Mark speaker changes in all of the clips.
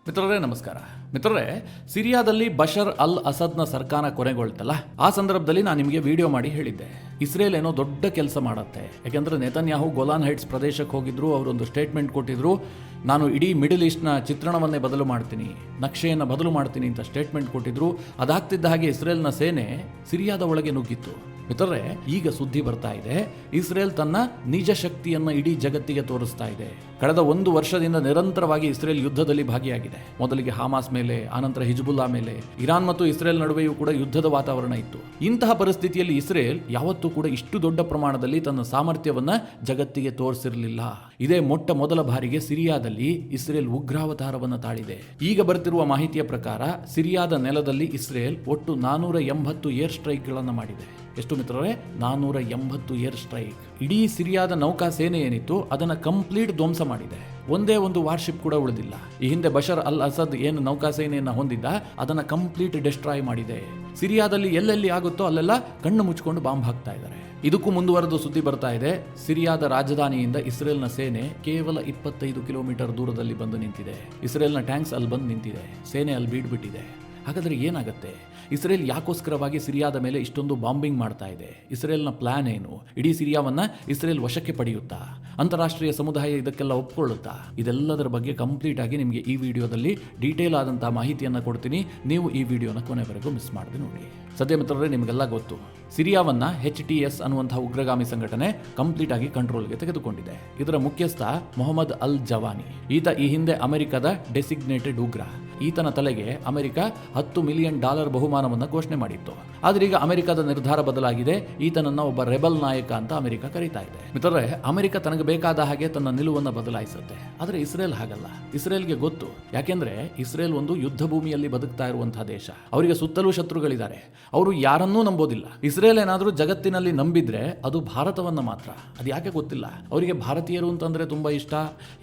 Speaker 1: ಮಿತ್ರರೇ ನಮಸ್ಕಾರ. ಮಿತ್ರರೇ, ಸಿರಿಯಾದಲ್ಲಿ ಬಶರ್ ಅಲ್ ಅಸದ್ನ ಸರ್ಕಾರ ಕೊನೆಗೊಳ್ತಲ್ಲ, ಆ ಸಂದರ್ಭದಲ್ಲಿ ನಾನು ನಿಮಗೆ ವಿಡಿಯೋ ಮಾಡಿ ಹೇಳಿದ್ದೆ, ಇಸ್ರೇಲ್ ಏನೋ ದೊಡ್ಡ ಕೆಲಸ ಮಾಡುತ್ತೆ. ಯಾಕೆಂದ್ರೆ ನೆತನ್ಯಾಹು ಗೋಲಾನ್ ಹೈಟ್ಸ್ ಪ್ರದೇಶಕ್ಕೆ ಹೋಗಿದ್ರು, ಅವರೊಂದು ಸ್ಟೇಟ್ಮೆಂಟ್ ಕೊಟ್ಟಿದ್ರು, ನಾನು ಇಡೀ ಮಿಡಲ್ ಈಸ್ಟ್ನ ಚಿತ್ರಣವನ್ನೇ ಬದಲು ಮಾಡ್ತೀನಿ, ನಕ್ಷೆಯನ್ನು ಬದಲು ಮಾಡ್ತೀನಿ ಅಂತ ಸ್ಟೇಟ್ಮೆಂಟ್ ಕೊಟ್ಟಿದ್ರು. ಅದಾಗ್ತಿದ್ದ ಹಾಗೆ ಇಸ್ರೇಲ್ನ ಸೇನೆ ಸಿರಿಯಾದ ಒಳಗೆ ನುಗ್ಗಿತ್ತು. ಮಿತ್ರರೇ, ಈಗ ಸುದ್ದಿ ಬರ್ತಾ ಇದೆ, ಇಸ್ರೇಲ್ ತನ್ನ ನಿಜ ಶಕ್ತಿಯನ್ನು ಇಡೀ ಜಗತ್ತಿಗೆ ತೋರಿಸ್ತಾ ಇದೆ. ಕಳೆದ 1 ವರ್ಷದಿಂದ ನಿರಂತರವಾಗಿ ಇಸ್ರೇಲ್ ಯುದ್ಧದಲ್ಲಿ ಭಾಗಿಯಾಗಿದೆ. ಮೊದಲಿಗೆ ಹಮಾಸ್ ಮೇಲೆ, ಆನಂತರ ಹಿಜ್ಬುಲ್ಲಾ ಮೇಲೆ, ಇರಾನ್ ಮತ್ತು ಇಸ್ರೇಲ್ ನಡುವೆಯೂ ಕೂಡ ಯುದ್ಧದ ವಾತಾವರಣ ಇತ್ತು. ಇಂತಹ ಪರಿಸ್ಥಿತಿಯಲ್ಲಿ ಇಸ್ರೇಲ್ ಯಾವತ್ತೂ ಕೂಡ ಇಷ್ಟು ದೊಡ್ಡ ಪ್ರಮಾಣದಲ್ಲಿ ತನ್ನ ಸಾಮರ್ಥ್ಯವನ್ನ ಜಗತ್ತಿಗೆ ತೋರಿಸಿರಲಿಲ್ಲ. ಇದೇ ಮೊಟ್ಟ ಮೊದಲ ಬಾರಿಗೆ ಸಿರಿಯಾದಲ್ಲಿ ಇಸ್ರೇಲ್ ಉಗ್ರಾವತಾರವನ್ನು ತಾಳಿದೆ. ಈಗ ಬರ್ತಿರುವ ಮಾಹಿತಿಯ ಪ್ರಕಾರ ಸಿರಿಯಾದ ನೆಲದಲ್ಲಿ ಇಸ್ರೇಲ್ ಒಟ್ಟು 480 ಏರ್ ಸ್ಟ್ರೈಕ್ಗಳನ್ನು ಮಾಡಿದೆ. ಎಷ್ಟು ಮಿತ್ರರೇ? 480 ಏರ್ ಸ್ಟ್ರೈಕ್. ಇಡೀ ಸಿರಿಯಾದ ನೌಕಾ ಸೇನೆ ಏನಿತ್ತು ಅದನ್ನ ಕಂಪ್ಲೀಟ್ ಧ್ವಂಸ ಮಾಡಿದೆ. ಒಂದೇ ಒಂದು ವಾರ್ಶಿಪ್ ಕೂಡ ಉಳಿದಿಲ್ಲ. ಈ ಹಿಂದೆ ಬಶರ್ ಅಲ್ ಅಸದ್ ಏನು ನೌಕಾ ಸೇನೆಯನ್ನ ಹೊಂದಿದ್ದ ಅದನ್ನ ಕಂಪ್ಲೀಟ್ ಡಿಸ್ಟ್ರಾಯ್ ಮಾಡಿದೆ. ಸಿರಿಯಾದಲ್ಲಿ ಎಲ್ಲೆಲ್ಲಿ ಆಗುತ್ತೋ ಅಲ್ಲೆಲ್ಲ ಕಣ್ಣು ಮುಚ್ಕೊಂಡು ಬಾಂಬ್ ಹಾಕ್ತಾ ಇದ್ದಾರೆ. ಇದಕ್ಕೂ ಮುಂದುವರೆದು ಸುದ್ದಿ ಬರ್ತಾ ಇದೆ, ಸಿರಿಯಾದ ರಾಜಧಾನಿಯಿಂದ ಇಸ್ರೇಲ್ನ ಸೇನೆ ಕೇವಲ 25 ಕಿಲೋಮೀಟರ್ ದೂರದಲ್ಲಿ ಬಂದು ನಿಂತಿದೆ. ಇಸ್ರೇಲ್ನ ಟ್ಯಾಂಕ್ಸ್ ಅಲ್ಲಿ ಬಂದು ನಿಂತಿದೆ, ಸೇನೆ ಅಲ್ಲಿ ಬೀಡ್ಬಿಟ್ಟಿದೆ. ಹಾಗಾದ್ರೆ ಏನಾಗುತ್ತೆ? ಇಸ್ರೇಲ್ ಯಾಕೋಸ್ಕರವಾಗಿ ಸಿರಿಯಾದ ಮೇಲೆ ಇಷ್ಟೊಂದು ಬಾಂಬಿಂಗ್ ಮಾಡ್ತಾ ಇದೆ? ಇಸ್ರೇಲ್ನ ಪ್ಲಾನ್ ಏನು? ಇಡೀ ಸಿರಿಯಾವನ್ನ ಇಸ್ರೇಲ್ ವಶಕ್ಕೆ ಪಡೆಯುತ್ತಾ? ಅಂತಾರಾಷ್ಟ್ರೀಯ ಸಮುದಾಯ ಇದಕ್ಕೆಲ್ಲ ಒಪ್ಕೊಳ್ಳುತ್ತಾ? ಇದೆಲ್ಲದರ ಬಗ್ಗೆ ಕಂಪ್ಲೀಟ್ ಆಗಿ ನಿಮಗೆ ಈ ವಿಡಿಯೋದಲ್ಲಿ ಡೀಟೇಲ್ ಆದಂತಹ ಮಾಹಿತಿಯನ್ನು ಕೊಡ್ತೀನಿ. ನೀವು ಈ ವಿಡಿಯೋನ ಕೊನೆವರೆಗೂ ಮಿಸ್ ಮಾಡದೆ ನೋಡಿ. ಸದ್ಯ ಮಿತ್ರರೇ, ನಿಮಗೆಲ್ಲ ಗೊತ್ತು, ಸಿರಿಯಾವನ್ನ HTS ಅನ್ನುವಂತಹ ಉಗ್ರಗಾಮಿ ಸಂಘಟನೆ ಕಂಪ್ಲೀಟ್ ಆಗಿ ಕಂಟ್ರೋಲ್ಗೆ ತೆಗೆದುಕೊಂಡಿದೆ. ಇದರ ಮುಖ್ಯಸ್ಥ ಮೊಹಮ್ಮದ್ ಅಲ್ ಜವಾನಿ. ಈತ ಈ ಹಿಂದೆ ಅಮೆರಿಕದ ಡೆಸಿಗ್ನೇಟೆಡ್ ಉಗ್ರ. ಈತನ ತಲೆಗೆ ಅಮೆರಿಕ $10 ಮಿಲಿಯನ್ ಬಹುಮಾನವನ್ನು ಘೋಷಣೆ ಮಾಡಿತ್ತು. ಆದ್ರೆ ಈಗ ಅಮೆರಿಕದ ನಿರ್ಧಾರ ಬದಲಾಗಿದೆ. ಈತನನ್ನ ಒಬ್ಬ ರೆಬಲ್ ನಾಯಕ ಅಂತ ಅಮೆರಿಕ ಕರೀತಾ ಇದೆ. ಮಿತ್ರರೇ, ಅಮೆರಿಕ ತನಗೆ ಬೇಕಾದ ಹಾಗೆ ತನ್ನ ನಿಲುವನ್ನು ಬದಲಾಯಿಸುತ್ತೆ. ಆದ್ರೆ ಇಸ್ರೇಲ್ ಹಾಗಲ್ಲ. ಇಸ್ರೇಲ್ಗೆ ಗೊತ್ತು, ಯಾಕೆಂದ್ರೆ ಇಸ್ರೇಲ್ ಒಂದು ಯುದ್ಧ ಭೂಮಿಯಲ್ಲಿ ಬದುಕ್ತಾ ಇರುವಂತಹ ದೇಶ. ಅವರಿಗೆ ಸುತ್ತಲೂ ಶತ್ರುಗಳಿದ್ದಾರೆ. ಅವರು ಯಾರನ್ನೂ ನಂಬೋದಿಲ್ಲ. ಇಸ್ರೇಲ್ ಏನಾದರೂ ಜಗತ್ತಿನಲ್ಲಿ ನಂಬಿದ್ರೆ ಅದು ಭಾರತವನ್ನ ಮಾತ್ರ. ಅದು ಯಾಕೆ ಗೊತ್ತಿಲ್ಲ. ಅವರಿಗೆ ಭಾರತೀಯರು ಅಂತಂದ್ರೆ ತುಂಬಾ ಇಷ್ಟ,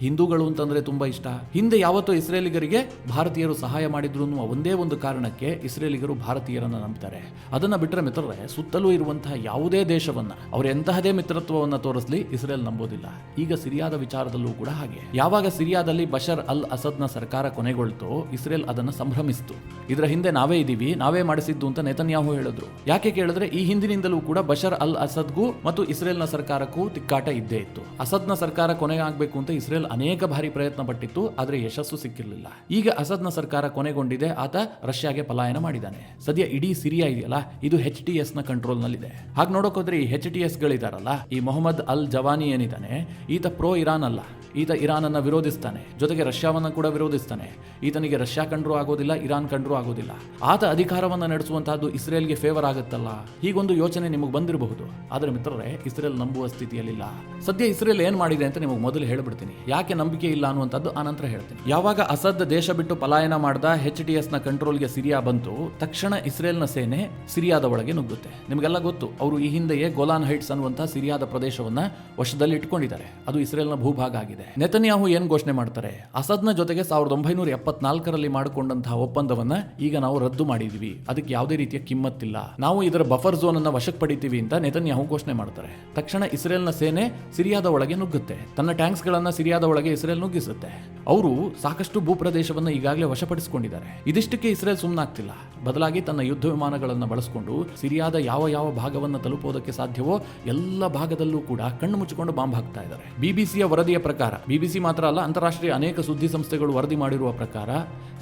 Speaker 1: ಹಿಂದೂಗಳು ಅಂತಂದ್ರೆ ತುಂಬಾ ಇಷ್ಟ. ಹಿಂದೆ ಯಾವತ್ತೂ ಇಸ್ರೇಲಿಗರಿಗೆ ಭಾರತೀಯರು ಸಹಾಯ ಮಾಡಿದ್ರು ಅನ್ನುವ ಒಂದೇ ಒಂದು ಕಾರಣಕ್ಕೆ ಇಸ್ರೇಲಿಗರು ಭಾರತೀಯರನ್ನ ನಂಬ್ತಾರೆ. ಅದನ್ನ ಬಿಟ್ಟರೆ ಮಿತ್ರರೇ, ಸುತ್ತಲೂ ಇರುವಂತಹ ಯಾವುದೇ ದೇಶವನ್ನ ಅವರು ಎಂತಹದೇ ಮಿತ್ರತ್ವವನ್ನ ತೋರಿಸಲಿ ಇಸ್ರೇಲ್ ನಂಬೋದಿಲ್ಲ. ಈಗ ಸಿರಿಯಾದ ವಿಚಾರದಲ್ಲೂ ಕೂಡ ಹಾಗೆ. ಯಾವಾಗ ಸಿರಿಯಾದಲ್ಲಿ ಬಶರ್ ಅಲ್ ಅಸದ್ನ ಸರ್ಕಾರ ಕೊನೆಗೊಳ್ತೋ ಇಸ್ರೇಲ್ ಅದನ್ನ ಸಂಭ್ರಮಿಸಿತು. ಇದರ ಹಿಂದೆ ನಾವೇ ಇದೀವಿ, ನಾವೇ ಮಾಡಿಸಿದ್ದು ಅಂತ ನೆತನ್ಯಾಹು ಹೇಳಿದ್ರು. ಯಾಕೆ ಕೇಳಿದ್ರೆ ಈ ಹಿಂದಿನಿಂದಲೂ ಕೂಡ ಬಶರ್ ಅಲ್ ಅಸದ್ಗೂ ಮತ್ತು ಇಸ್ರೇಲ್ನ ಸರ್ಕಾರಕ್ಕೂ ತಿಕ್ಕಾಟ ಇದ್ದೇ ಇತ್ತು. ಅಸದ್ನ ಸರ್ಕಾರ ಕೊನೆಯಾಗಬೇಕು ಅಂತ ಇಸ್ರೇಲ್ ಅನೇಕ ಬಾರಿ ಪ್ರಯತ್ನ ಪಟ್ಟಿತ್ತು, ಆದ್ರೆ ಯಶಸ್ಸು ಸಿಕ್ಕಿರಲಿಲ್ಲ. ಈಗ ಅಸದ್ನ ಸರ್ಕಾರ ಕೊನೆಗೊಂಡಿದೆ. ಆತ ರಷ್ಯಾಗೆ ಪಲಾಯನ ಮಾಡಿದ್ದಾನೆ. ಸದ್ಯ ಇಡೀ ಸಿರಿಯಾ ಇದೆಯಲ್ಲ, ಇದು HTS ನ ಕಂಟ್ರೋಲ್ ನಲ್ಲಿದೆ. ಹಾಗೆ ನೋಡೋಕೆ ಹೋದ್ರೆ ಈ HTS ಗಳಿದಾರಲ್ಲ, ಈ ಮೊಹಮ್ಮದ್ ಅಲ್ ಜವಾನಿ ಏನಿದ್ದಾನೆ, ಈತ ಪ್ರೋ ಇರಾನ್ ಅಲ್ಲ. ಈತ ಇರಾನ್ ಅನ್ನ ವಿರೋಧಿಸ್ತಾನೆ, ಜೊತೆಗೆ ರಷ್ಯಾವನ್ನ ಕೂಡ ವಿರೋಧಿಸ್ತಾನೆ. ಈತನಿಗೆ ರಷ್ಯಾ ಕಂಡ್ರೂ ಆಗೋದಿಲ್ಲ, ಇರಾನ್ ಕಂಡ್ರೂ ಆಗೋದಿಲ್ಲ. ಆತ ಅಧಿಕಾರವನ್ನ ನಡೆಸುವಂತಹದ್ದು ಇಸ್ರೇಲ್ಗೆ ಫೇವರ್ ಆಗುತ್ತಲ್ಲ, ಹೀಗೊಂದು ಯೋಚನೆ ನಿಮಗೆ ಬಂದಿರಬಹುದು. ಆದ್ರೆ ಮಿತ್ರರೇ, ಇಸ್ರೇಲ್ ನಂಬುವ ಸ್ಥಿತಿಯಲ್ಲಿಲ್ಲ. ಸದ್ಯ ಇಸ್ರೇಲ್ ಏನ್ ಮಾಡಿದೆ ಅಂತ ನಿಮಗೆ ಮೊದಲು ಹೇಳ್ಬಿಡ್ತೀನಿ. ಯಾಕೆ ನಂಬಿಕೆ ಇಲ್ಲ ಅನ್ನುವಂಥದ್ದು ಆನಂತರ ಹೇಳ್ತೀನಿ. ಯಾವಾಗ ಅಸದ್ ದೇಶ ಬಿಟ್ಟು ಪಲಾಯನ ಮಾಡಿದ HTS ನ ಕಂಟ್ರೋಲ್ಗೆ ಸಿರಿಯಾ ಬಂತು, ತಕ್ಷಣ ಇಸ್ರೇಲ್ನ ಸೇನೆ ಸಿರಿಯಾದ ಒಳಗೆ ನುಗ್ಗುತ್ತೆ. ನಿಮಗೆಲ್ಲ ಗೊತ್ತು, ಅವರು ಈ ಹಿಂದೆಯೇ ಗೋಲಾನ್ ಹೈಟ್ಸ್ ಅನ್ನುವಂತಹ ಸಿರಿಯಾದ ಪ್ರದೇಶವನ್ನ ವಶದಲ್ಲಿ ಇಟ್ಕೊಂಡಿದ್ದಾರೆ. ಅದು ಇಸ್ರೇಲ್ನ ಭೂಭಾಗ ಆಗಿದೆ. ನೆತನ್ಯಾಹು ಏನ್ ಘೋಷಣೆ ಮಾಡ್ತಾರೆ? ಅಸದ್ನ ಜೊತೆಗೆ 1974ರಲ್ಲಿ ಮಾಡಿಕೊಂಡಂತಹ ಒಪ್ಪಂದವನ್ನ ಈಗ ನಾವು ರದ್ದು ಮಾಡಿದೀವಿ, ಅದಕ್ಕೆ ಯಾವುದೇ ರೀತಿಯ ಕಿಮ್ಮತ್ತಿಲ್ಲ, ನಾವು ಇದರ ಬಫರ್ ಝೋನ್ ಅನ್ನ ವಶಕ್ಕೆ ಪಡಿತೀವಿ ಅಂತ ನೆತನ್ಯಾಹು ಘೋಷಣೆ ಮಾಡ್ತಾರೆ. ತಕ್ಷಣ ಇಸ್ರೇಲ್ನ ಸೇನೆ ಸಿರಿಯಾದ ಒಳಗೆ ನುಗ್ಗುತ್ತೆ. ತನ್ನ ಟ್ಯಾಂಕ್ಸ್ ಗಳನ್ನ ಸಿರಿಯಾದ ಒಳಗೆ ಇಸ್ರೇಲ್ ನುಗ್ಗಿಸುತ್ತೆ. ಅವರು ಸಾಕಷ್ಟು ಭೂಪ್ರದೇಶವನ್ನು ಈಗಾಗಲೇ ವಶಪಡಿಸಿಕೊಂಡಿದ್ದಾರೆ. ಇದಿಷ್ಟಕ್ಕೆ ಇಸ್ರೇಲ್ ಸುಮ್ಮನಾಗ್ತಿಲ್ಲ. ಬದಲಾಗಿ ತನ್ನ ಯುದ್ಧ ವಿಮಾನಗಳನ್ನು ಬಳಸಿಕೊಂಡು ಸಿರಿಯಾದ ಯಾವ ಯಾವ ಭಾಗವನ್ನು ತಲುಪೋದಕ್ಕೆ ಸಾಧ್ಯವೋ ಎಲ್ಲ ಭಾಗದಲ್ಲೂ ಕೂಡ ಕಣ್ಣು ಮುಚ್ಚಿಕೊಂಡು ಬಾಂಬ್ ಹಾಕ್ತಾ ಇದ್ದಾರೆ. ಬಿಬಿಸಿಯ ವರದಿಯ ಪ್ರಕಾರ, ಬಿಬಿಸಿ ಮಾತ್ರ ಅಲ್ಲ, ಅಂತಾರಾಷ್ಟ್ರೀಯ ಅನೇಕ ಸುದ್ದಿ ಸಂಸ್ಥೆಗಳು ವರದಿ ಮಾಡಿರುವ ಪ್ರಕಾರ,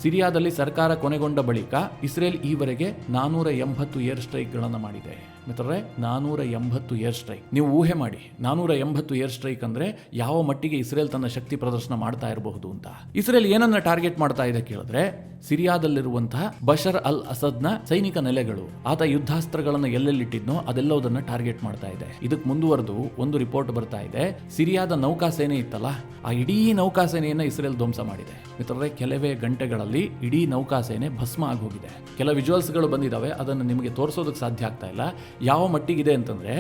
Speaker 1: ಸಿರಿಯಾದಲ್ಲಿ ಸರ್ಕಾರ ಕೊನೆಗೊಂಡ ಬಳಿಕ ಇಸ್ರೇಲ್ ಈವರೆಗೆ 480 ಏರ್ ಸ್ಟ್ರೈಕ್ ಗಳನ್ನು ಮಾಡಿದೆ. ಮಿತ್ರರೇ, 480 ಏರ್ ಸ್ಟ್ರೈಕ್. ನೀವು ಊಹೆ ಮಾಡಿ, 480 ಏರ್ ಸ್ಟ್ರೈಕ್ ಅಂದ್ರೆ ಯಾವ ಮಟ್ಟಿಗೆ ಇಸ್ರೇಲ್ ತನ್ನ ಶಕ್ತಿ ಪ್ರದರ್ಶನ ಮಾಡ್ತಾ ಇರಬಹುದು ಅಂತ. ಇಸ್ರೇಲ್ ಏನನ್ನ ಟಾರ್ಗೆಟ್ ಮಾಡ್ತಾ ಇದೆ ಕೇಳಿದ್ರೆ, ಸಿರಿಯಾದಲ್ಲಿರುವಂತಹ ಬಶರ್ ಅಲ್ ಅಸದ್ನ ಸೈನಿಕ ನೆಲೆಗಳು, ಆತ ಯುದ್ಧಾಸ್ತ್ರಗಳನ್ನು ಎಲ್ಲೆಲ್ಲಿಟ್ಟಿದ್ನೋ ಅದೆಲ್ಲದನ್ನ ಟಾರ್ಗೆಟ್ ಮಾಡ್ತಾ ಇದೆ. ಇದಕ್ಕೆ ಮುಂದುವರೆದು ಒಂದು ರಿಪೋರ್ಟ್ ಬರ್ತಾ ಇದೆ, ಸಿರಿಯಾದ ನೌಕಾ ಸೇನೆ ಇತ್ತಲ್ಲ, ಆ ಇಡೀ ನೌಕಾ ಸೇನೆಯನ್ನ ಇಸ್ರೇಲ್ ಧ್ವಂಸ ಮಾಡಿದೆ. ಮಿತ್ರರೇ, ಕೆಲವೇ ಗಂಟೆಗಳಲ್ಲಿ ಇಡೀ ನೌಕಾ ಸೇನೆ ಭಸ್ಮ ಆಗೋಗಿದೆ. ಕೆಲ ವಿಜುವಲ್ಸ್ಗಳು ಬಂದಿದ್ದಾವೆ, ಅದನ್ನು ನಿಮಗೆ ತೋರಿಸೋದಕ್ಕೆ ಸಾಧ್ಯ ಆಗ್ತಾ ಇಲ್ಲ. ಯಾವ ಮಟ್ಟಿಗಿದೆ ಅಂತಂದ್ರೆ,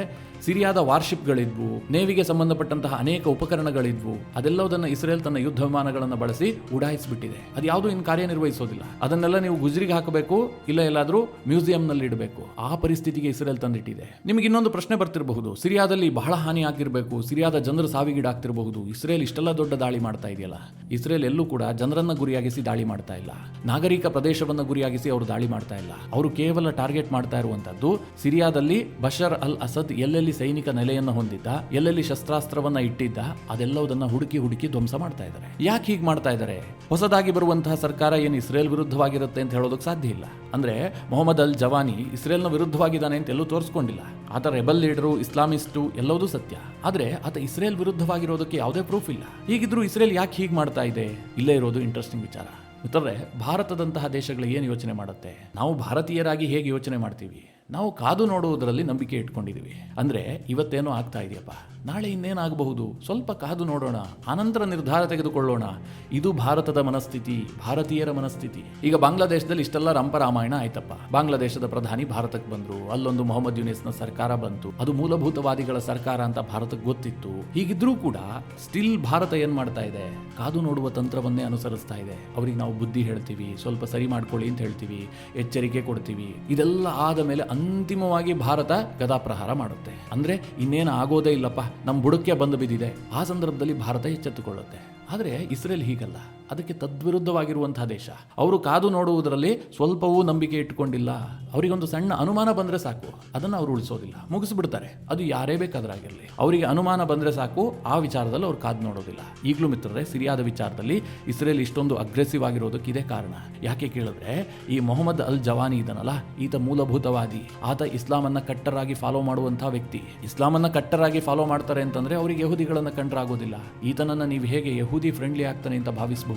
Speaker 1: ಸಿರಿಯಾದ ವಾರ್ಶಿಪ್ಗಳಿದ್ವು, ನೇವಿಗೆ ಸಂಬಂಧಪಟ್ಟಂತಹ ಅನೇಕ ಉಪಕರಣಗಳಿದ್ವು, ಅದೆಲ್ಲದನ್ನ ಇಸ್ರೇಲ್ ತನ್ನ ಯುದ್ಧ ವಿಮಾನಗಳನ್ನು ಬಳಸಿ ಉಡಾಯಿಸಿಬಿಟ್ಟಿದೆ. ಅದು ಯಾವುದು ಇನ್ನು ಕಾರ್ಯನಿರ್ವಹಿಸೋದಿಲ್ಲ. ಉಳಿಸೋದಿಲ್ಲ. ಅದನ್ನೆಲ್ಲ ನೀವು ಗುಜರಿಗೆ ಹಾಕಬೇಕು, ಇಲ್ಲ ಎಲ್ಲಾದ್ರೂ ಮ್ಯೂಸಿಯಂನಲ್ಲಿ ಇಡಬೇಕು. ಆ ಪರಿಸ್ಥಿತಿಗೆ ಇಸ್ರೇಲ್ ತಂದಿಟ್ಟಿದೆ. ನಿಮಗೆ ಇನ್ನೊಂದು ಪ್ರಶ್ನೆ ಬರ್ತಿರಬಹುದು, ಸಿರಿಯಾದಲ್ಲಿ ಬಹಳ ಹಾನಿ ಆಗಿರಬೇಕು, ಸಿರಿಯಾದ ಜನರು ಸಾವಿಗೀಡಾಗ್ತಿರಬಹುದು, ಇಸ್ರೇಲ್ ಇಷ್ಟೆಲ್ಲ ದೊಡ್ಡ ದಾಳಿ ಮಾಡ್ತಾ ಇದೆಯಲ್ಲ. ಇಸ್ರೇಲ್ ಎಲ್ಲೂ ಕೂಡ ಜನರನ್ನ ಗುರಿಯಾಗಿಸಿ ದಾಳಿ ಮಾಡ್ತಾ ಇಲ್ಲ, ನಾಗರಿಕ ಪ್ರದೇಶವನ್ನ ಗುರಿಯಾಗಿಸಿ ಅವರು ದಾಳಿ ಮಾಡ್ತಾ ಇಲ್ಲ. ಅವರು ಕೇವಲ ಟಾರ್ಗೆಟ್ ಮಾಡ್ತಾ ಇರುವಂತದ್ದು ಸಿರಿಯಾದಲ್ಲಿ ಬಶರ್ ಅಲ್ ಅಸದ್ ಎಲ್ಲೆಲ್ಲಿ ಸೈನಿಕ ನೆಲೆಯನ್ನು ಹೊಂದಿದ್ದ, ಎಲ್ಲೆಲ್ಲಿ ಶಸ್ತ್ರಾಸ್ತ್ರವನ್ನ ಇಟ್ಟಿದ್ದ, ಅದೆಲ್ಲವುದನ್ನ ಹುಡುಕಿ ಧ್ವಂಸ ಮಾಡ್ತಾ ಇದ್ದಾರೆ. ಯಾಕೆ ಹೀಗೆ ಮಾಡ್ತಾ ಇದ್ದಾರೆ? ಹೊಸದಾಗಿ ಬರುವಂತಹ ಸರ್ಕಾರ ಏನು ಇಸ್ರೇಲ್ ವಿರುದ್ಧವಾಗಿರುತ್ತೆ ಅಂತ ಹೇಳೋದಕ್ಕೆ ಸಾಧ್ಯ ಇಲ್ಲ. ಅಂದ್ರೆ ಮೊಹಮ್ಮದ್ ಅಲ್ ಜವಾನಿ ಇಸ್ರೇಲ್ನ ವಿರುದ್ಧವಾಗಿದ್ದಾನೆ ಅಂತ ಎಲ್ಲೂ ತೋರಿಸ್ಕೊಂಡಿಲ್ಲ. ಆತ ರೆಬಲ್ ಲೀಡರು, ಇಸ್ಲಾಮಿಸ್ಟು ಎಲ್ಲವೂ ಸತ್ಯ. ಆದ್ರೆ ಆತ ಇಸ್ರೇಲ್ ವಿರುದ್ಧವಾಗಿರೋದಕ್ಕೆ ಯಾವುದೇ ಪ್ರೂಫ್ ಇಲ್ಲ. ಹೀಗಿದ್ರು ಇಸ್ರೇಲ್ ಯಾಕೆ ಹೀಗೆ ಮಾಡ್ತಾ ಇದೆ? ಇಲ್ಲೇ ಇರೋದು ಇಂಟ್ರೆಸ್ಟಿಂಗ್ ವಿಚಾರ. ಮಿತ್ರರೇ, ಭಾರತದಂತಹ ದೇಶಗಳು ಏನು ಯೋಚನೆ ಮಾಡುತ್ತೆ? ನಾವು ಭಾರತೀಯರಾಗಿ ಹೇಗೆ ಯೋಚನೆ ಮಾಡ್ತೀವಿ? ನಾವು ಕಾದು ನೋಡುವುದರಲ್ಲಿ ನಂಬಿಕೆ ಇಟ್ಕೊಂಡಿದ್ದೀವಿ. ಅಂದರೆ ಇವತ್ತೇನೋ ಆಗ್ತಾ ಇದೆಯಪ್ಪ, ನಾಳೆ ಇನ್ನೇನಾಗಬಹುದು, ಸ್ವಲ್ಪ ಕಾದು ನೋಡೋಣ, ಆನಂತರ ನಿರ್ಧಾರ ತೆಗೆದುಕೊಳ್ಳೋಣ. ಇದು ಭಾರತದ ಮನಸ್ಥಿತಿ, ಭಾರತೀಯರ ಮನಸ್ಥಿತಿ. ಈಗ ಬಾಂಗ್ಲಾದೇಶದಲ್ಲಿ ಇಷ್ಟೆಲ್ಲ ರಂಪರಾಮಾಯಣ ಆಯ್ತಪ್ಪ. ಬಾಂಗ್ಲಾದೇಶದ ಪ್ರಧಾನಿ ಭಾರತಕ್ಕೆ ಬಂದರು, ಅಲ್ಲೊಂದು ಮೊಹಮ್ಮದ್ ಯೂನಿಸ್ನ ಸರ್ಕಾರ ಬಂತು, ಅದು ಮೂಲಭೂತವಾದಿಗಳ ಸರ್ಕಾರ ಅಂತ ಭಾರತಕ್ಕೆ ಗೊತ್ತಿತ್ತು. ಹೀಗಿದ್ರೂ ಕೂಡ ಸ್ಟಿಲ್ ಭಾರತ ಏನ್ ಮಾಡ್ತಾ ಇದೆ? ಕಾದು ನೋಡುವ ತಂತ್ರವನ್ನೇ ಅನುಸರಿಸ್ತಾ ಇದೆ. ಅವ್ರಿಗೆ ನಾವು ಬುದ್ಧಿ ಹೇಳ್ತೀವಿ, ಸ್ವಲ್ಪ ಸರಿ ಮಾಡ್ಕೊಳ್ಳಿ ಅಂತ ಹೇಳ್ತೀವಿ, ಎಚ್ಚರಿಕೆ ಕೊಡ್ತೀವಿ. ಇದೆಲ್ಲ ಆದ ಮೇಲೆ ಅಂತಿಮವಾಗಿ ಭಾರತ ಗದಾಪ್ರಹಾರ ಮಾಡುತ್ತೆ. ಅಂದ್ರೆ ಇನ್ನೇನು ಆಗೋದೇ ಇಲ್ಲಪ್ಪ, ನಮ್ಮ ಬುಡಕ್ಕೆ ಬಂದು ಬಿದ್ದಿದೆ. ಆ ಸಂದರ್ಭದಲ್ಲಿ ಭಾರತ ಎಚ್ಚೆತ್ತುಕೊಳ್ಳುತ್ತೆ. ಆದರೆ ಇಸ್ರೇಲ್ ಹೀಗಲ್ಲ, ಅದಕ್ಕೆ ತದ್ವಿರುದ್ಧವಾಗಿರುವಂತಹ ದೇಶ. ಅವರು ಕಾದು ನೋಡುವುದರಲ್ಲಿ ಸ್ವಲ್ಪವೂ ನಂಬಿಕೆ ಇಟ್ಟುಕೊಂಡಿಲ್ಲ. ಅವರಿಗೊಂದು ಸಣ್ಣ ಅನುಮಾನ ಬಂದರೆ ಸಾಕು, ಅದನ್ನು ಅವರು ಉಳಿಸೋದಿಲ್ಲ, ಮುಗಿಸ್ಬಿಡ್ತಾರೆ. ಅದು ಯಾರೇ ಬೇಕಾದ್ರಾಗಿರಲಿ, ಅವರಿಗೆ ಅನುಮಾನ ಬಂದರೆ ಸಾಕು, ಆ ವಿಚಾರದಲ್ಲಿ ಅವ್ರು ಕಾದು ನೋಡೋದಿಲ್ಲ. ಈಗಲೂ ಮಿತ್ರರೇ, ಸಿರಿಯಾದ ವಿಚಾರದಲ್ಲಿ ಇಸ್ರೇಲ್ ಇಷ್ಟೊಂದು ಅಗ್ರೆಸಿವ್ ಆಗಿರೋದಕ್ಕೆ ಇದೇ ಕಾರಣ. ಯಾಕೆ ಕೇಳಿದ್ರೆ, ಈ ಮೊಹಮ್ಮದ್ ಅಲ್ ಜವಾನಿ ಇದನ್ನಲ್ಲ, ಈತ ಮೂಲಭೂತವಾದಿ. ಆತ ಇಸ್ಲಾಮನ್ನ ಕಟ್ಟರಾಗಿ ಫಾಲೋ ಮಾಡುವಂತಹ ವ್ಯಕ್ತಿ. ಇಸ್ಲಾಮನ್ನ ಕಟ್ಟರಾಗಿ ಫಾಲೋ ಮಾಡ್ತಾರೆ ಅಂತಂದ್ರೆ ಅವರಿಗೆ ಯಹೂದಿಗಳನ್ನ ಕಂಡ್ರಾಗೋದಿಲ್ಲ. ಈತನನ್ನ ನೀವು ಹೇಗೆ ಯಹೂದಿ ಫ್ರೆಂಡ್ಲಿ ಆಗ್ತಾನೆ ಅಂತ ಭಾವಿಸಬಹುದು?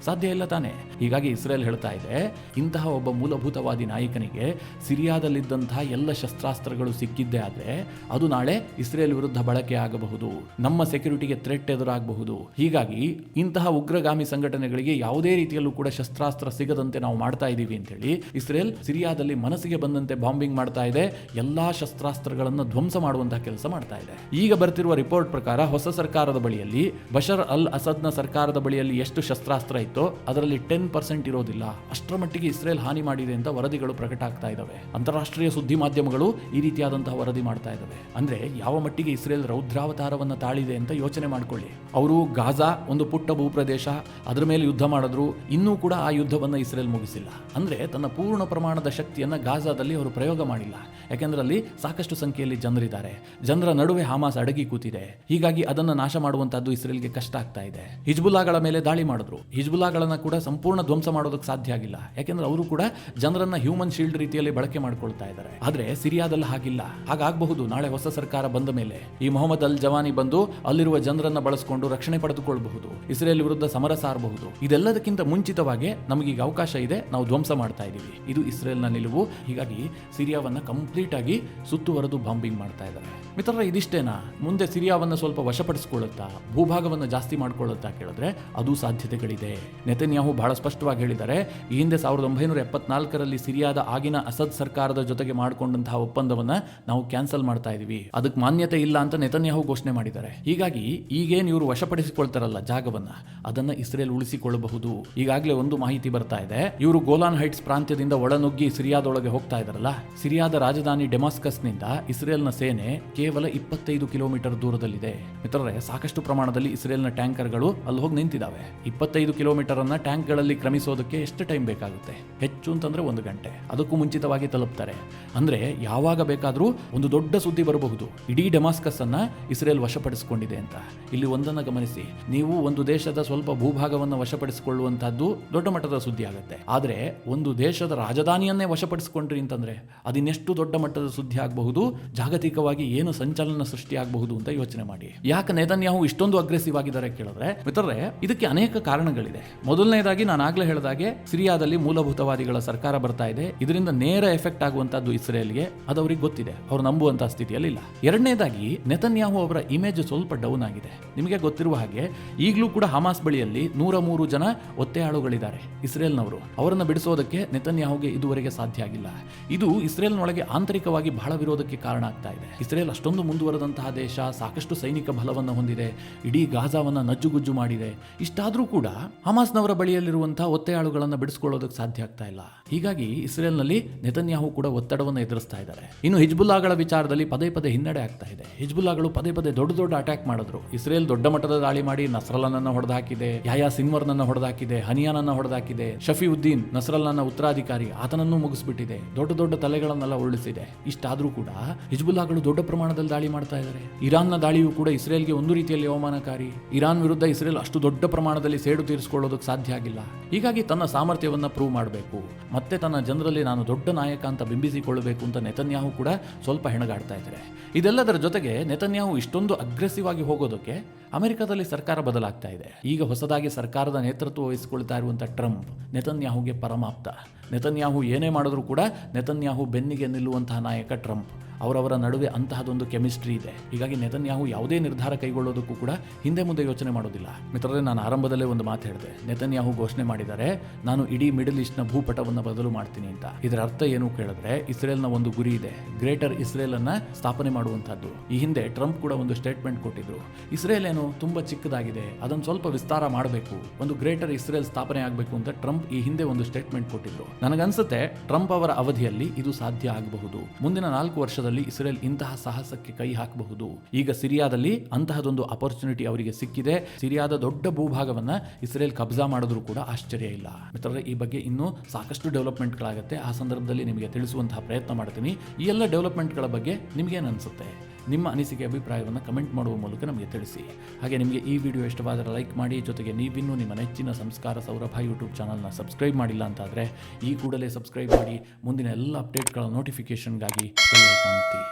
Speaker 1: ಸಾಧ್ಯ ಇಲ್ಲ ತಾನೆ. ಹೀಗಾಗಿ ಇಸ್ರೇಲ್ ಹೇಳ್ತಾ ಇದೆ, ಇಂತಹ ಒಬ್ಬ ಮೂಲಭೂತವಾದಿ ನಾಯಕನಿಗೆ ಸಿರಿಯಾದಲ್ಲಿದ್ದಂತಹ ಎಲ್ಲ ಶಸ್ತ್ರಾಸ್ತ್ರಗಳು ಸಿಕ್ಕಿದ್ದೇ ಆದ್ರೆ ಅದು ನಾಳೆ ಇಸ್ರೇಲ್ ವಿರುದ್ಧ ಬಳಕೆ ಆಗಬಹುದು, ನಮ್ಮ ಸೆಕ್ಯೂರಿಟಿಗೆ ಥ್ರೆಟ್ ಎದುರಾಗಬಹುದು. ಹೀಗಾಗಿ ಇಂತಹ ಉಗ್ರಗಾಮಿ ಸಂಘಟನೆಗಳಿಗೆ ಯಾವುದೇ ರೀತಿಯಲ್ಲೂ ಕೂಡ ಶಸ್ತ್ರಾಸ್ತ್ರ ಸಿಗದಂತೆ ನಾವು ಮಾಡ್ತಾ ಇದ್ದೀವಿ ಅಂತ ಹೇಳಿ ಇಸ್ರೇಲ್ ಸಿರಿಯಾದಲ್ಲಿ ಮನಸ್ಸಿಗೆ ಬಂದಂತೆ ಬಾಂಬಿಂಗ್ ಮಾಡ್ತಾ ಇದೆ. ಎಲ್ಲಾ ಶಸ್ತ್ರಾಸ್ತ್ರಗಳನ್ನು ಧ್ವಂಸ ಮಾಡುವಂತಹ ಕೆಲಸ ಮಾಡ್ತಾ ಇದೆ. ಈಗ ಬರ್ತಿರುವ ರಿಪೋರ್ಟ್ ಪ್ರಕಾರ ಹೊಸ ಸರ್ಕಾರದ ಬಳಿಯಲ್ಲಿ, ಬಶರ್ ಅಲ್ ಅಸದ್ನ ಸರ್ಕಾರದ ಬಳಿಯಲ್ಲಿ ಎಷ್ಟು ಶಸ್ತ್ರಾಸ್ತ್ರ ಇತ್ತೋ ಅದರಲ್ಲಿ 10% ಇರೋದಿಲ್ಲ. ಅಷ್ಟರ ಮಟ್ಟಿಗೆ ಇಸ್ರೇಲ್ ಹಾನಿ ಮಾಡಿದೆ ಅಂತ ವರದಿಗಳು ಪ್ರಕಟ ಆಗ್ತಾ ಇದಾವೆ. ಅಂತಾರಾಷ್ಟ್ರೀಯ ಸುದ್ದಿ ಮಾಧ್ಯಮಗಳು ಈ ರೀತಿಯಾದಂತಹ ವರದಿ ಮಾಡ್ತಾ ಇದಾವೆ. ಅಂದ್ರೆ ಯಾವ ಮಟ್ಟಿಗೆ ಇಸ್ರೇಲ್ ರೌದ್ರಾವತಾರವನ್ನ ತಾಳಿದೆ ಅಂತ ಯೋಚನೆ ಮಾಡ್ಕೊಳ್ಳಿ. ಅವರು ಗಾಜಾ ಒಂದು ಪುಟ್ಟ ಭೂಪ್ರದೇಶ, ಅದರ ಮೇಲೆ ಯುದ್ಧ ಮಾಡಿದ್ರು, ಇನ್ನೂ ಕೂಡ ಆ ಯುದ್ಧವನ್ನ ಇಸ್ರೇಲ್ ಮುಗಿಸಿಲ್ಲ. ಅಂದ್ರೆ ತನ್ನ ಪೂರ್ಣ ಪ್ರಮಾಣದ ಶಕ್ತಿಯನ್ನ ಗಾಜಾದಲ್ಲಿ ಅವರು ಪ್ರಯೋಗ ಮಾಡಿಲ್ಲ. ಯಾಕೆಂದ್ರೆ ಅಲ್ಲಿ ಸಾಕಷ್ಟು ಸಂಖ್ಯೆಯಲ್ಲಿ ಜನರಿದ್ದಾರೆ, ಜನರ ನಡುವೆ ಹಮಾಸ್ ಅಡಗಿ ಕೂತಿದೆ. ಹೀಗಾಗಿ ಅದನ್ನ ನಾಶ ಮಾಡುವಂತಹದ್ದು ಇಸ್ರೇಲ್ಗೆ ಕಷ್ಟ ಆಗ್ತಾ ಇದೆ. ಹಿಜ್ಬುಲ್ಲಾಗಳ ಮೇಲೆ ದಾಳಿ ಮಾಡಿದ್ರು, ಹಿಜ್ಬುಲ್ಲಾಗಳನ್ನ ಕೂಡ ಸಂಪೂರ್ಣ ಧ್ವಂಸ ಮಾಡೋದಕ್ಕೆ ಸಾಧ್ಯ ಆಗಿಲ್ಲ. ಯಾಕೆಂದ್ರೆ ಅವರು ಕೂಡ ಜನರನ್ನ ಹ್ಯೂಮನ್ ಶೀಲ್ಡ್ ರೀತಿಯಲ್ಲಿ ಬಳಕೆ ಮಾಡ್ಕೊಳ್ತಾ ಇದ್ದಾರೆ. ಆದ್ರೆ ಸಿರಿಯಾದಲ್ಲಿ ಹಾಗಿಲ್ಲ. ಹಾಗಾಗಬಹುದು ನಾಳೆ ಹೊಸ ಸರ್ಕಾರ ಬಂದ ಮೇಲೆ ಈ ಮೊಹಮ್ಮದ್ ಅಲ್ ಜವಾನಿ ಬಂದು ಅಲ್ಲಿರುವ ಜನರನ್ನ ಬಳಸಿಕೊಂಡು ರಕ್ಷಣೆ ಪಡೆದುಕೊಳ್ಳಬಹುದು, ಇಸ್ರೇಲ್ ವಿರುದ್ಧ ಸಮರ ಸಾರಬಹುದು. ಇದೆಲ್ಲದಕ್ಕಿಂತ ಮುಂಚಿತವಾಗಿ ನಮಗೀಗ ಅವಕಾಶ ಇದೆ, ನಾವು ಧ್ವಂಸ ಮಾಡ್ತಾ ಇದ್ದೀವಿ. ಇದು ಇಸ್ರೇಲ್ನ ನಿಲುವು. ಹೀಗಾಗಿ ಸಿರಿಯಾವನ್ನ ಕಂಪ್ಲೀಟ್ ಆಗಿ ಸುತ್ತುವರೆದು ಬಾಂಬಿಂಗ್ ಮಾಡ್ತಾ ಇದ್ದಾರೆ. ಮಿತ್ರರೇ, ಇದಿಷ್ಟೇನಾ? ಮುಂದೆ ಸಿರಿಯಾವನ್ನ ಸ್ವಲ್ಪ ವಶಪಡಿಸಿಕೊಳ್ಳುತ್ತಾ, ಭೂಭಾಗವನ್ನು ಜಾಸ್ತಿ ಮಾಡ್ಕೊಳ್ಳುತ್ತಾ ಕೇಳಿದ್ರೆ ಅದು ಸಾಧ್ಯತೆಗಳಿದೆ. ನೆತನ್ಯಾಹು ಬಹಳ ಸ್ಪಷ್ಟವಾಗಿ ಹೇಳಿದ್ದಾರೆ, ಈ ಹಿಂದೆ 1974ರಲ್ಲಿ ಸಿರಿಯಾದ ಆಗಿನ ಅಸದ್ ಸರ್ಕಾರದ ಜೊತೆಗೆ ಮಾಡಿಕೊಂಡಂತಹ ಒಪ್ಪಂದವನ್ನ ನಾವು ಕ್ಯಾನ್ಸಲ್ ಮಾಡ್ತಾ ಇದೀವಿ, ಅದಕ್ಕೆ ಮಾನ್ಯತೆ ಇಲ್ಲ ಅಂತ ನೆತನ್ಯಾಹು ಘೋಷಣೆ ಮಾಡಿದ್ದಾರೆ. ಹೀಗಾಗಿ ಈಗೇನು ಇವರು ವಶಪಡಿಸಿಕೊಳ್ತಾರಲ್ಲ ಜಾಗವನ್ನ, ಅದನ್ನ ಇಸ್ರೇಲ್ ಉಳಿಸಿಕೊಳ್ಳಬಹುದು. ಈಗಾಗಲೇ ಒಂದು ಮಾಹಿತಿ ಬರ್ತಾ ಇದೆ, ಇವರು ಗೋಲಾನ್ ಹೈಟ್ಸ್ ಪ್ರಾಂತ್ಯದಿಂದ ಒಳನುಗ್ಗಿ ಸಿರಿಯಾದೊಳಗೆ ಹೋಗ್ತಾ ಇದಾರಲ್ಲ, ಸಿರಿಯಾದ ರಾಜಧಾನಿ ಡೆಮಾಸ್ಕಸ್ನಿಂದ ಇಸ್ರೇಲ್ನ ಸೇನೆ ಕೇವಲ 25 ಕಿಲೋಮೀಟರ್ ದೂರದಲ್ಲಿದೆ. ಮಿತ್ರರೇ, ಸಾಕಷ್ಟು ಪ್ರಮಾಣದಲ್ಲಿ ಇಸ್ರೇಲ್ನ ಟ್ಯಾಂಕರ್ಗಳು ಅಲ್ಲಿ ಹೋಗಿ ನಿಂತಿದ್ದಾವೆ. 25 ಕಿಲೋಮೀಟರ್ ಅನ್ನ ಟ್ಯಾಂಕ್ಗಳಲ್ಲಿ ಕ್ರಮಿಸೋದಕ್ಕೆ ಎಷ್ಟು ಟೈಮ್ ಬೇಕಾಗುತ್ತೆ? ಹೆಚ್ಚು ಅಂತಂದ್ರೆ 1 ಗಂಟೆ. ಅದಕ್ಕೂ ಮುಂಚಿತವಾಗಿ ತಲುಪ್ತಾರೆ. ಅಂದ್ರೆ ಯಾವಾಗ ಬೇಕಾದ್ರೂ ಒಂದು ದೊಡ್ಡ ಸುದ್ದಿ ಬರಬಹುದು, ಇಡೀ ಡೆಮಾಸ್ಕಸ್ ಅನ್ನ ಇಸ್ರೇಲ್ ವಶಪಡಿಸಿಕೊಂಡಿದೆ ಅಂತ. ಇಲ್ಲಿ ಒಂದನ್ನ ಗಮನಿಸಿ, ನೀವು ಒಂದು ದೇಶದ ಸ್ವಲ್ಪ ಭೂಭಾಗವನ್ನು ವಶಪಡಿಸಿಕೊಳ್ಳುವಂತಹದ್ದು ದೊಡ್ಡ ಮಟ್ಟದ ಸುದ್ದಿ ಆಗುತ್ತೆ. ಆದ್ರೆ ಒಂದು ದೇಶದ ರಾಜಧಾನಿಯನ್ನೇ ವಶಪಡಿಸಿಕೊಂಡ್ರಿ ಅಂತಂದ್ರೆ ಅದಿನ್ನೆಷ್ಟು ದೊಡ್ಡ ಮಟ್ಟದ ಸುದ್ದಿ ಆಗಬಹುದು, ಜಾಗತಿಕವಾಗಿ ಏನು ಸಂಚಲನ ಸೃಷ್ಟಿ ಆಗಬಹುದು ಅಂತ ಯೋಚನೆ ಮಾಡಿ. ಯಾಕೆ ನೆತನ್ಯಾಹು ಇಷ್ಟೊಂದು ಅಗ್ರೆಸಿವ್ ಆಗಿದ್ದಾರೆ ಕೇಳಿದ್ರೆ ಮಿತ್ರರೇ, ಇದಕ್ಕೆ ಅನೇಕ ಕಾರಣಗಳಿದೆ. ಮೊದಲನೇದಾಗಿ ನಾನು ಆಗ್ಲೇ ಹೇಳಿದಾಗೆ ಸಿರಿಯಾದಲ್ಲಿ ಮೂಲಭೂತವಾದಿಗಳ ಸರ್ಕಾರ ಬರ್ತಾ ಇದೆ. ಇದರಿಂದ ನೇರ ಎಫೆಕ್ಟ್ ಆಗುವಂತದ್ದು ಇಸ್ರೇಲ್ಗೆ, ಅದು ಅವ್ರಿಗೆ ಗೊತ್ತಿದೆ, ಅವ್ರು ನಂಬುವಂತಹ ಸ್ಥಿತಿಯಲ್ಲಿ ಇಲ್ಲ. ಎರಡನೇದಾಗಿ ನೆತನ್ಯಾಹು ಅವರ ಇಮೇಜ್ ಸ್ವಲ್ಪ ಡೌನ್ ಆಗಿದೆ. ನಿಮಗೆ ಗೊತ್ತಿರುವ ಹಾಗೆ ಈಗಲೂ ಕೂಡ ಹಮಾಸ್ ಬಳಿಯಲ್ಲಿ 103 ಜನ ಒತ್ತೆಯಾಳುಗಳಿದ್ದಾರೆ ಇಸ್ರೇಲ್ನವರು. ಅವರನ್ನು ಬಿಡಿಸೋದಕ್ಕೆ ನೆತನ್ಯಾಹುಗೆ ಇದುವರೆಗೆ ಸಾಧ್ಯ ಆಗಿಲ್ಲ. ಇದು ಇಸ್ರೇಲ್ನೊಳಗೆ ಆಂತರಿಕವಾಗಿ ಬಹಳ ವಿರೋಧಕ್ಕೆ ಕಾರಣ ಆಗ್ತಾ ಇದೆ. ಇಸ್ರೇಲ್ ಅಷ್ಟೊಂದು ಮುಂದುವರೆದಂತಹ ದೇಶ, ಸಾಕಷ್ಟು ಸೈನಿಕ ಬಲವನ್ನು ಹೊಂದಿದೆ, ಇಡೀ ಗಾಜಾವನ್ನ ನಜ್ಜುಗುಜ್ಜು ಮಾಡಿದೆ. ಇಷ್ಟಾದ್ರೂ ಕೂಡ ಕೂಡ ಹಮಾಸ್ನವರ ಬಳಿಯಲ್ಲಿರುವಂತಹ ಒತ್ತೆಯಾಳುಗಳನ್ನು ಬಿಡಿಸಿಕೊಳ್ಳೋದಕ್ಕೆ ಸಾಧ್ಯ ಆಗ್ತಾ ಇಲ್ಲ. ಹೀಗಾಗಿ ಇಸ್ರೇಲ್ನಲ್ಲಿ ನೆತನ್ಯಾಹು ಕೂಡ ಒತ್ತಡವನ್ನು ಎದುರಿಸ್ತಾ ಇದ್ದಾರೆ. ಇನ್ನು ಹಿಜ್ಬುಲ್ಲಾಗಳ ವಿಚಾರದಲ್ಲಿ ಪದೇ ಪದೇ ಹಿನ್ನಡೆ ಆಗ್ತಾ ಇದೆ. ಹಿಜ್ಬುಲ್ಲಾಗಳು ಪದೇ ಪದೇ ದೊಡ್ಡ ಅಟ್ಯಾಕ್ ಮಾಡಿದ್ರು. ಇಸ್ರೇಲ್ ದೊಡ್ಡ ಮಟ್ಟದ ದಾಳಿ ಮಾಡಿ ನಸ್ರಲ್ಲನನ್ನ ಹೊಡೆದಾಕಿದೆ, ಯಾಯಾ ಸಿನ್ವರ್ನನ್ನ ಹೊಡೆದಾಕಿದೆ, ಹನಿಯಾನನ್ನ ಹೊಡೆದಾಕಿದೆ, ಶಫೀವುದ್ದೀನ್ ನಸ್ರಲ್ಲನ ಉತ್ತರಾಧಿಕಾರಿ ಆತನನ್ನು ಮುಗಿಸ್ಬಿಟ್ಟಿದೆ, ದೊಡ್ಡ ತಲೆಗಳನ್ನೆಲ್ಲ ಉರುಳಿಸಿದೆ. ಇಷ್ಟಾದ್ರೂ ಕೂಡ ಹಿಜ್ಬುಲ್ಲಾಗಳು ದೊಡ್ಡ ಪ್ರಮಾಣದಲ್ಲಿ ದಾಳಿ ಮಾಡ್ತಾ ಇದ್ದಾರೆ. ಇರಾನ್ನ ದಾಳಿಯೂ ಕೂಡ ಇಸ್ರೇಲ್ಗೆ ಒಂದು ರೀತಿಯಲ್ಲಿ ಅವಮಾನಕಾರಿ. ಇರಾನ್ ವಿರುದ್ಧ ಇಸ್ರೇಲ್ ಅಷ್ಟು ದೊಡ್ಡ ಪ್ರಮಾಣದಲ್ಲಿ ಸೇಡು ತೀರಿಸಿಕೊಳ್ಳೋದಕ್ಕೆ ಸಾಧ್ಯ ಆಗಿಲ್ಲ. ಹೀಗಾಗಿ ತನ್ನ ಸಾಮರ್ಥ್ಯವನ್ನ ಪ್ರೂವ್ ಮಾಡಬೇಕು, ಮತ್ತೆ ತನ್ನ ಜನರಲ್ಲಿ ನಾನು ದೊಡ್ಡ ನಾಯಕ ಅಂತ ಬಿಂಬಿಸಿಕೊಳ್ಳಬೇಕು ಅಂತ ನೆತನ್ಯಾಹು ಕೂಡ ಸ್ವಲ್ಪ ಹೆಣಗಾಡ್ತಾ ಇದ್ದಾರೆ. ಇದೆಲ್ಲದರ ಜೊತೆಗೆ ನೆತನ್ಯಾಹು ಇಷ್ಟೊಂದು ಅಗ್ರೆಸಿವ್ ಆಗಿ ಹೋಗೋದಕ್ಕೆ ಅಮೆರಿಕದಲ್ಲಿ ಸರ್ಕಾರ ಬದಲಾಗ್ತಾ ಇದೆ. ಈಗ ಹೊಸದಾಗಿ ಸರ್ಕಾರದ ನೇತೃತ್ವ ವಹಿಸಿಕೊಳ್ತಾ ಇರುವಂತಹ ಟ್ರಂಪ್ ನೆತನ್ಯಾಹುಗೆ ಪರಮಾಪ್ತ. ನೆತನ್ಯಾಹು ಏನೇ ಮಾಡಿದ್ರೂ ಕೂಡ ನೆತನ್ಯಾಹು ಬೆನ್ನಿಗೆ ನಿಲ್ಲುವಂತಹ ನಾಯಕ ಟ್ರಂಪ್. ಅವರವರ ನಡುವೆ ಅಂತಹದೊಂದು ಕೆಮಿಸ್ಟ್ರಿ ಇದೆ. ಹೀಗಾಗಿ ನೆತನ್ಯಾಹು ಯಾವುದೇ ನಿರ್ಧಾರ ಕೈಗೊಳ್ಳೋದಕ್ಕೂ ಕೂಡ ಹಿಂದೆ ಮುಂದೆ ಯೋಚನೆ ಮಾಡೋದಿಲ್ಲ. ಮಿತ್ರರೇ, ನಾನು ಆರಂಭದಲ್ಲೇ ಒಂದು ಮಾತು ಹೇಳಿದೆ. ನೆತನ್ಯಾಹು ಘೋಷಣೆ ಮಾಡಿದ್ದಾರೆ, ನಾನು ಇಡೀ ಮಿಡಲ್ ಈಸ್ಟ್ನ ಭೂಪಟವನ್ನು ಬದಲು ಮಾಡ್ತೀನಿ ಅಂತ. ಇದರ ಅರ್ಥ ಏನು ಕೇಳಿದ್ರೆ, ಇಸ್ರೇಲ್ನ ಒಂದು ಗುರಿ ಇದೆ, ಗ್ರೇಟರ್ ಇಸ್ರೇಲ್ ಅನ್ನ ಸ್ಥಾಪನೆ ಮಾಡುವಂತಹದ್ದು. ಈ ಹಿಂದೆ ಟ್ರಂಪ್ ಕೂಡ ಒಂದು ಸ್ಟೇಟ್ಮೆಂಟ್ ಕೊಟ್ಟಿದ್ರು. ಇಸ್ರೇಲ್ ಏನು ತುಂಬಾ ಚಿಕ್ಕದಾಗಿದೆ, ಅದನ್ನು ಸ್ವಲ್ಪ ವಿಸ್ತಾರ ಮಾಡಬೇಕು, ಒಂದು ಗ್ರೇಟರ್ ಇಸ್ರೇಲ್ ಸ್ಥಾಪನೆ ಆಗಬೇಕು ಅಂತ ಟ್ರಂಪ್ ಈ ಹಿಂದೆ ಒಂದು ಸ್ಟೇಟ್ಮೆಂಟ್ ಕೊಟ್ಟಿದ್ರು. ನನಗನ್ಸುತ್ತೆ ಟ್ರಂಪ್ ಅವರ ಅವಧಿಯಲ್ಲಿ ಇದು ಸಾಧ್ಯ ಆಗಬಹುದು. ಮುಂದಿನ 4 ವರ್ಷದಲ್ಲಿ ಇಸ್ರೇಲ್ ಇಂತಹ ಸಾಹಸಕ್ಕೆ ಕೈ ಹಾಕಬಹುದು. ಈಗ ಸಿರಿಯಾದಲ್ಲಿ ಅಂತಹದೊಂದು ಅಪರ್ಚುನಿಟಿ ಅವರಿಗೆ ಸಿಕ್ಕಿದೆ. ಸಿರಿಯಾದ ದೊಡ್ಡ ಭೂಭಾಗವನ್ನ ಇಸ್ರೇಲ್ ಕಬ್ಜಾ ಮಾಡಿದ್ರು ಕೂಡ ಆಶ್ಚರ್ಯ ಇಲ್ಲ. ಮಿತ್ರರೇ, ಈ ಬಗ್ಗೆ ಇನ್ನೂ ಸಾಕಷ್ಟು ಡೆವಲಪ್ಮೆಂಟ್ಗಳಾಗುತ್ತೆ. ಆ ಸಂದರ್ಭದಲ್ಲಿ ನಿಮಗೆ ತಿಳಿಸುವಂತಹ ಪ್ರಯತ್ನ ಮಾಡ್ತೀನಿ. ಈ ಎಲ್ಲ ಡೆವಲಪ್ಮೆಂಟ್ಗಳ ಬಗ್ಗೆ ನಿಮಗೇನು ಅನಿಸುತ್ತೆ? ನಿಮ್ಮ ಅನಿಸಿಕೆ ಅಭಿಪ್ರಾಯವನ್ನು ಕಮೆಂಟ್ ಮಾಡುವ ಮೂಲಕ ನಮಗೆ ತಿಳಿಸಿ. ಹಾಗೆ ನಿಮಗೆ ಈ ವಿಡಿಯೋ ಇಷ್ಟವಾದರೆ ಲೈಕ್ ಮಾಡಿ. ಜೊತೆಗೆ ನೀವಿನ್ನೂ ನಿಮ್ಮ ನೆಚ್ಚಿನ ಸಂಸ್ಕಾರ ಸೌರಭ ಯೂಟ್ಯೂಬ್ ಚಾನಲ್ನ ಸಬ್ಸ್ಕ್ರೈಬ್ ಮಾಡಿಲ್ಲ ಅಂತಾದರೆ ಈ ಕೂಡಲೇ ಸಬ್ಸ್ಕ್ರೈಬ್ ಮಾಡಿ. ಮುಂದಿನ ಎಲ್ಲ ಅಪ್ಡೇಟ್ಗಳ ನೋಟಿಫಿಕೇಷನ್ಗಾಗಿ ಬೆಲ್ ಐಕಾನ್ ಒತ್ತಿ.